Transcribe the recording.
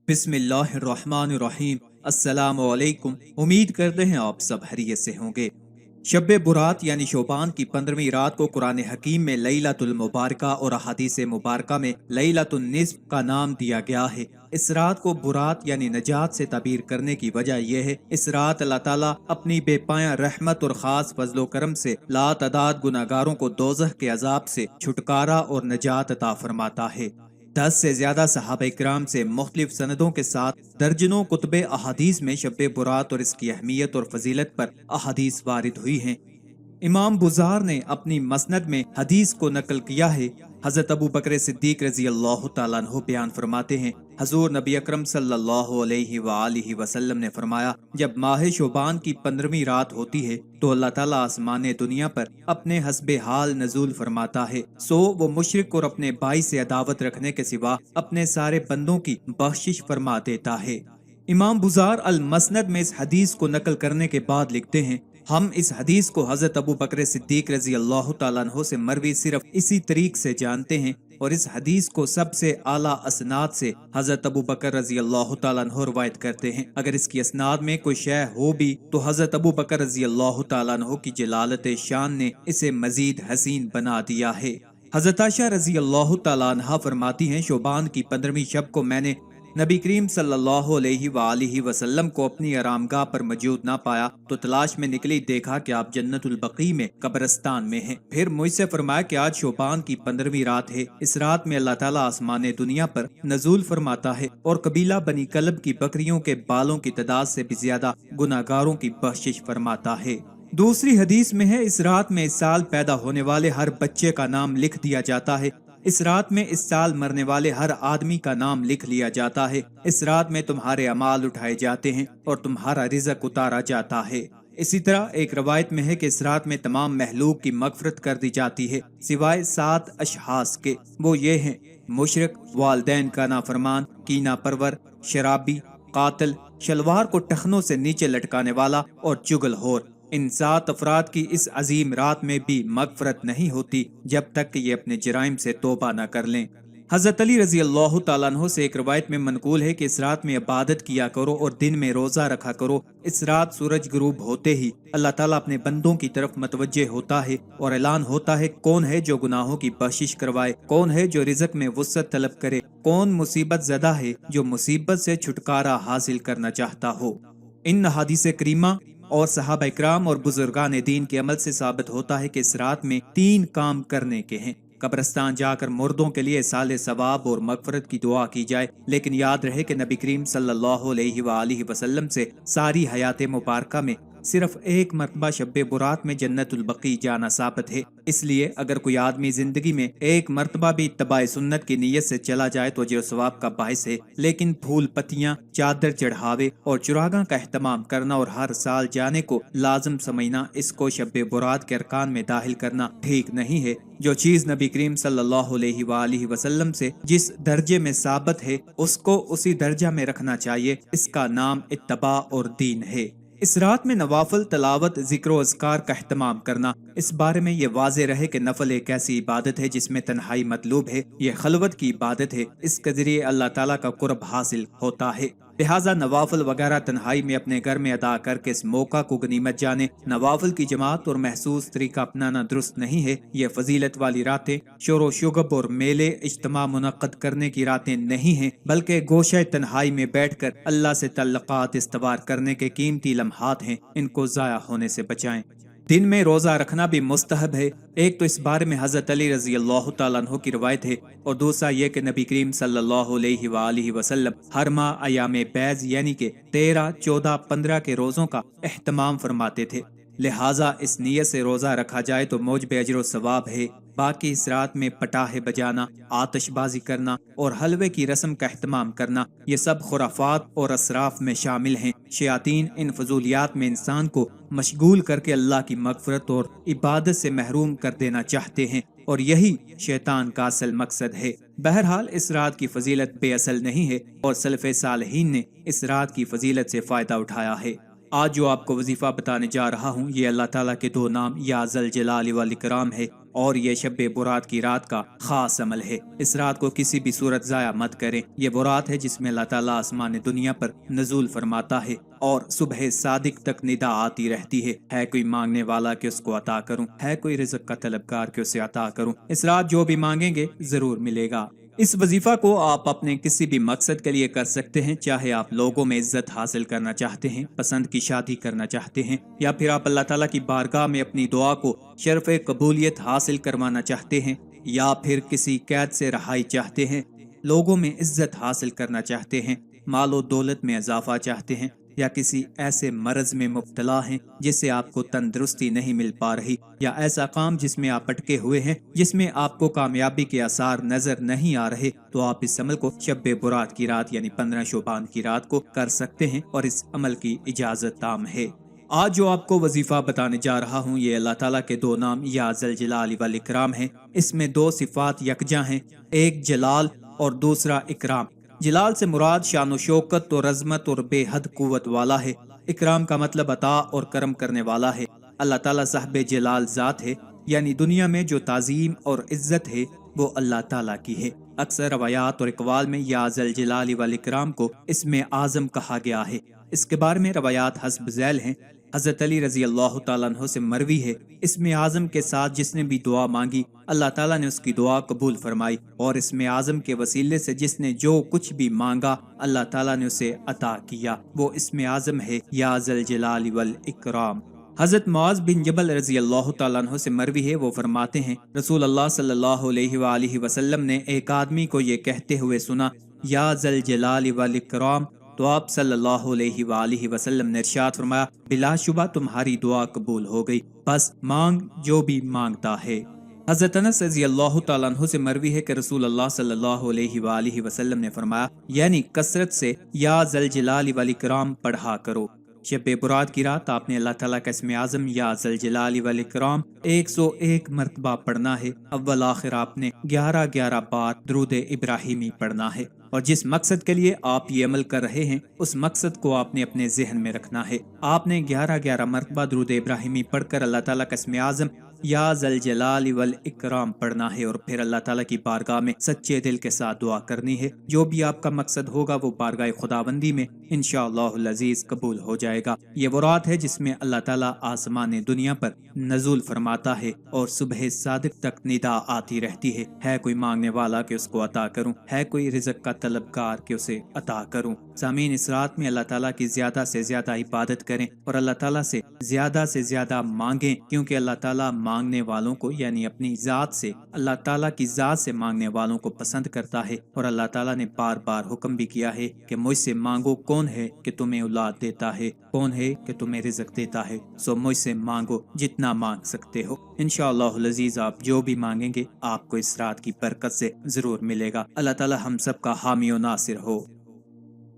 बिस्मिल्लाहिर्रहमानिर्रहीम। अस्सलाम वालेकुम। उम्मीद करते हैं आप सब खैरियत से होंगे। शब बुरात यानी शोबान की 15वीं रात को कुरान हकीम में लैलतुल मुबारका और अहादीस मुबारका में लैलतुन निस्फ का नाम दिया गया है। इस रात को बुरात यानी नजात से ताबीर करने की वजह यह है, इस रात अल्लाह ताला अपनी बेपाया रहमत और खास फजलो करम से लातदाद गुनाहगारों को दोज़ख के अजाब से छुटकारा और नजात अता फरमाता है। 10 से ज्यादा सहाबा इकराम से मुख्तलिफ सनदों के साथ दर्जनों कुतुबे अहादीस में शब बुरात और इसकी अहमियत और फजीलत पर अहादीस वारिद हुई हैं। इमाम बुजार ने अपनी मसनद में हदीस को नकल किया है। हजरत अबू बकर सिद्दीक रजी अल्लाह तआला अन्हु बयान फरमाते हैं, हजूर नबी अकरम सल्लल्लाहु अलैहि वसल्लम ने फरमाया, जब माह शोबान की 15वीं रात होती है तो अल्लाह ताला आसमान दुनिया पर अपने हस्बे हाल नजूल फरमाता है। सो वो मुशरिक और अपने भाई से अदावत रखने के सिवा अपने सारे बंदों की बख्शिश फरमा देता है। इमाम बुजार अल मसनद में इस हदीस को नकल करने के बाद लिखते हैं, हम इस हदीस को हजरत अबू बकर सिद्दीक रजी अल्लाह तआला अन्हु से मरवी सिर्फ इसी तरीक से जानते हैं और इस हदीस को सबसे आला असनाद से हजरत अबू बकर रजी अल्लाह तआला अन्हु रवायत करते हैं। अगर इसकी असनाद में कोई शय हो भी तो हजरत अबू बकर रजी अल्लाह तआला अन्हु की जलालत शान ने इसे मजीद हसीन बना दिया है। हजरत आयशा रजी अल्लाह तआला अन्हा फरमाती हैं, शोबान की 15वीं शब को मैंने नबी करीम सल्लल्लाहु अलैहि वसल्लम को अपनी आरामगाह पर मौजूद ना पाया तो तलाश में निकली, देखा कि आप जन्नतुल बकी में कब्रिस्तान में हैं। फिर मुझसे फरमाया कि आज शोबान की 15वीं रात है। इस रात में अल्लाह ताला आसमान दुनिया पर नजूल फरमाता है और कबीला बनी कलब की बकरियों के बालों की तादाद से भी ज्यादा गुनाहगारों की बख्शिश फरमाता है। दूसरी हदीस में है, इस रात में इस साल पैदा होने वाले हर बच्चे का नाम लिख दिया जाता है। इस रात में इस साल मरने वाले हर आदमी का नाम लिख लिया जाता है। इस रात में तुम्हारे अमाल उठाए जाते हैं और तुम्हारा रिज़्क उतारा जाता है। इसी तरह एक रवायत में है कि इस रात में तमाम महलूक की मगफरत कर दी जाती है सिवाय 7 अशहास के। वो ये हैं, मुशरिक, वालदैन का नाफरमान, कीना परवर, शराबी, कातिल, शलवार को टखनों से नीचे लटकाने वाला और चुगलखोर। इन 7 अफराद की इस अजीम रात में भी मगफरत नहीं होती जब तक कि ये अपने जराइम से तौबा न कर लें। हजरत अली रजी अल्लाह तआला अन्हु से एक रवायत में मनकूल है कि इस रात में इबादत किया करो और दिन में रोजा रखा करो। इस रात सूरज गुरूब होते ही अल्लाह ताला अपने बंदों की तरफ मतवज्जे होता है और ऐलान होता है, कौन है जो गुनाहों की बख्शिश करवाए, कौन है जो रिज़्क में वुसअत तलब करे, कौन मुसीबत ज़दा है जो मुसीबत से छुटकारा हासिल करना चाहता हो। इन हदीस करीमा और सहाबा इकराम और बुजुर्गान दीन के अमल से साबित होता है कि इस रात में 3 काम करने के हैं। कब्रिस्तान जाकर मुर्दों के लिए साले सवाब और मगफरत की दुआ की जाए, लेकिन याद रहे कि नबी करीम सल्लल्लाहु अलैहि वसल्लम से सारी हयात मुबारका में सिर्फ एक मरतबा शब्बे बुरात में जन्नतुल बकी जाना साबित है। इसलिए अगर कोई आदमी जिंदगी में एक मरतबा भी इत्तबाए सुन्नत की नीयत से चला जाए तो अजर सवाब का बाइस है, लेकिन फूल पत्तियां, चादर चढ़ावे और चुरागा का एहतमाम करना और हर साल जाने को लाजम समझना, इसको शब्बे बुरात के अरकान में दाखिल करना ठीक नहीं है। जो चीज नबी करीम सल्लल्लाहु अलैहि वसल्लम से जिस दर्जे में साबित है उसको उसी दर्जा में रखना चाहिए। इसका नाम इत्तबा और दीन है। इस रात में नवाफिल तलावत, जिक्र और अज़कार का एहतमाम करना, इस बारे में ये वाज़े रहे कि नफल एक ऐसी इबादत है जिसमें तन्हाई मतलूब है, ये खलवत की इबादत है, इसके जरिए अल्लाह ताला का कुर्ब हासिल होता है। लिहाजा नवाफिल वगैरह तन्हाई में अपने घर में अदा करके इस मौका को गनीमत जाने। नवाफिल की जमात और महसूस तरीका अपनाना दुरुस्त नहीं है। ये फजीलत वाली रातें शोर शुगब और मेले इज्तिमा मुनक्कद करने की रातें नहीं हैं, बल्कि गोशे तन्हाई में बैठकर अल्लाह से तल्लुकात इस्तवार करने के कीमती लम्हात हैं। इनको ज़ाया होने से बचाएं। दिन में रोजा रखना भी मुस्तहब है। एक तो इस बारे में हजरत अली रजी अल्लाह तआला अन्हु की रवायत है और दूसरा ये कि नबी करीम सल्लल्लाहु अलैहि वसल्लम हर माह अयाम बैज यानी कि 13, 14, 15 के रोजों का एहतमाम फरमाते थे। लिहाजा इस नियत से रोजा रखा जाए तो मौजब अजर सवाब है। बाकी इस रात में पटाखे बजाना, आतिशबाजी करना और हलवे की रस्म का एहतमाम करना, ये सब खुराफात और असराफ में शामिल हैं। शयातीन इन फजूलियात में इंसान को मशगूल करके अल्लाह की मगफरत और इबादत से महरूम कर देना चाहते हैं और यही शैतान का असल मकसद है। बहरहाल इस रात की फजीलत बेअसल नहीं है और सलफ़े सालहीन ने इस रात की फजीलत से फायदा उठाया है। آج جو آپ کو وظیفہ بتانے جا رہا ہوں یہ اللہ تعالیٰ کے دو نام یا ذل جلال والاکرام ہے اور یہ شب برات کی رات کا خاص عمل ہے۔ اس رات کو کسی بھی صورت ضائع مت کریں۔ یہ وہ رات ہے جس میں اللہ تعالیٰ آسمان دنیا پر نزول فرماتا ہے اور صبح صادق تک ندا آتی رہتی ہے کوئی مانگنے والا کہ اس کو عطا کروں، ہے کوئی رزق کا طلبگار کہ اسے عطا کروں۔ اس رات جو بھی مانگیں گے ضرور ملے گا۔ اس وظیفہ کو آپ اپنے کسی بھی مقصد کے لیے کر سکتے ہیں، چاہے آپ لوگوں میں عزت حاصل کرنا چاہتے ہیں، پسند کی شادی کرنا چاہتے ہیں، یا پھر آپ اللہ تعالیٰ کی بارگاہ میں اپنی دعا کو شرف قبولیت حاصل کروانا چاہتے ہیں، یا پھر کسی قید سے رہائی چاہتے ہیں، لوگوں میں عزت حاصل کرنا چاہتے ہیں، مال و دولت میں اضافہ چاہتے ہیں، یا کسی ایسے مرض میں مبتلا ہیں جس سے آپ کو تندرستی نہیں مل پا رہی، یا ایسا کام جس میں آپ اٹکے ہوئے ہیں، جس میں آپ کو کامیابی کے آثار نظر نہیں آ رہے، تو آپ اس عمل کو شب برات کی رات یعنی 15 شعبان کی رات کو کر سکتے ہیں اور اس عمل کی اجازت تام ہے۔ آج جو آپ کو وظیفہ بتانے جا رہا ہوں یہ اللہ تعالیٰ کے دو نام یا ذل جلال والاکرام ہیں۔ اس میں دو صفات یکجاں ہیں، ایک جلال اور دوسرا اکرام۔ جلال سے مراد شان و شوکت اور عظمت اور بے حد قوت والا ہے۔ اکرام کا مطلب عطا اور کرم کرنے والا ہے۔ اللہ تعالیٰ صاحب جلال ذات ہے، یعنی دنیا میں جو تعظیم اور عزت ہے وہ اللہ تعالیٰ کی ہے۔ اکثر روایات اور اقوال میں یا ذل جلال والاکرام کو اسم اعظم کہا گیا ہے۔ اس کے بارے میں روایات حسب ذیل ہیں۔ حضرت علی رضی اللہ تعالیٰ عنہ سے مروی ہے، اسم اعظم کے ساتھ جس نے بھی دعا مانگی اللہ تعالیٰ نے اس کی دعا قبول فرمائی، اور اسم اعظم کے وسیلے سے جس نے جو کچھ بھی مانگا اللہ تعالیٰ نے اسے عطا کیا، وہ اسم اعظم ہے یا ذل جلال والاکرام۔ حضرت معاذ بن جبل رضی اللہ تعالیٰ عنہ سے مروی ہے، وہ فرماتے ہیں رسول اللہ صلی اللہ علیہ وآلہ وسلم نے ایک آدمی کو یہ کہتے ہوئے سنا، یا ذل جلال والاکرام، تو آپ صلی اللہ علیہ وآلہ وسلم نے ارشاد فرمایا بلا شبہ تمہاری دعا قبول ہو گئی، بس مانگ جو بھی مانگتا ہے۔ حضرت انس رضی اللہ تعالیٰ عنہ سے مروی ہے کہ رسول اللہ صلی اللہ علیہ وآلہ وسلم نے فرمایا یعنی کثرت سے یا ذل جلال والاکرام پڑھا کرو۔ شب برات کی رات آپ نے اللہ تعالیٰ کا اسم اعظم یا ذل جلال والاکرام 101 مرتبہ پڑھنا ہے۔ اول آخر آپ نے 11 بار درود ابراہیمی پڑھنا ہے، اور جس مقصد کے لیے آپ یہ عمل کر رہے ہیں اس مقصد کو آپ نے اپنے ذہن میں رکھنا ہے۔ آپ نے 11 مرتبہ درود ابراہیمی پڑھ کر اللہ تعالیٰ کا اسم اعظم یا ذل جلال والاکرام پڑھنا ہے، اور پھر اللہ تعالیٰ کی بارگاہ میں سچے دل کے ساتھ دعا کرنی ہے۔ جو بھی آپ کا مقصد ہوگا وہ بارگاہ خداوندی میں انشاءاللہ العزیز قبول ہو جائے گا۔ یہ وہ رات ہے جس میں اللہ تعالیٰ آسمان دنیا پر نزول فرماتا ہے اور صبح صادق تک ندا آتی رہتی ہے کوئی مانگنے والا کہ اس کو عطا کروں، ہے کوئی رزق کا طلبگار کہ اسے عطا کروں۔ سامعین، اس رات میں اللہ تعالیٰ کی زیادہ سے زیادہ عبادت کریں اور اللہ تعالیٰ سے زیادہ مانگیں، کیونکہ اللہ تعالیٰ مانگنے والوں کو یعنی اپنی ذات سے، اللہ تعالیٰ کی ذات سے مانگنے والوں کو پسند کرتا ہے، اور اللہ تعالیٰ نے بار بار حکم بھی کیا ہے کہ مجھ سے مانگو، کون ہے کہ تمہیں اولاد دیتا ہے، کون ہے کہ تمہیں رزق دیتا ہے، سو مجھ سے مانگو جتنا مانگ سکتے ہو۔ انشاءاللہ العزیز آپ جو بھی مانگیں گے آپ کو اس رات کی برکت سے ضرور ملے گا۔ اللہ تعالیٰ ہم سب کا حامی و ناصر ہو۔